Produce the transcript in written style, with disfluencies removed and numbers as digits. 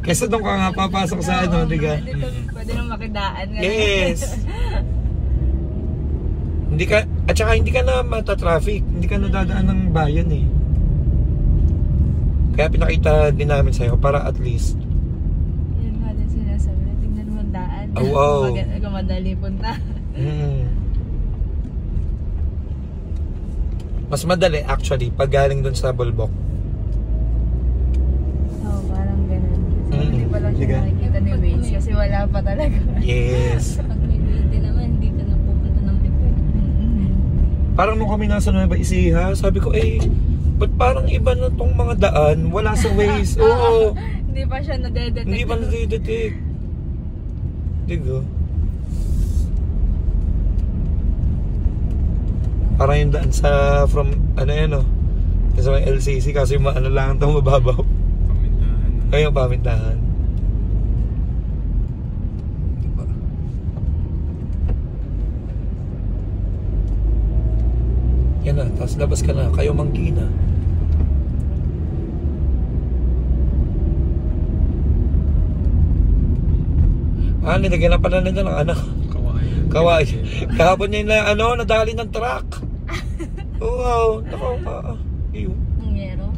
Kasi doon ka nga papasok sa ano, di ka? Dito pwede nang makidaan. Yes. Hindi ka, at saka hindi ka na mata-traffic. Hindi ka nadadaan ng bayan eh. Kaya pinakita din namin sa'yo para at least. Yun nga din sinasabi na tingnan mo ang daan. Oo. Kung madali punta. Mas madali actually pag galing dun sa Bulbok. Oo, parang ganun. So, hindi pa lang siya nakikita ni Waze kasi wala pa talaga. Yes. Pag may wait naman, hindi ka na pupunta ng Tipid. Parang nung kami nasa Nueva Ecija, sabi ko ba't parang iba na tong mga daan? Wala sa Waze. Oo. Hindi pa siya nadedetect. Hindi pa nadedetect. Digo. Parang yung daan sa from ano yan sa may LCC kasi ano lang itong mababaw. Pamintahan. Ay yung pamintahan. Diba? Yan na, tapos labas ka na, kayo Manggina. Nilagyan na pala nila ng Kawai. Kahapon niya na nadali ng truck. Wow, nako. Ngero.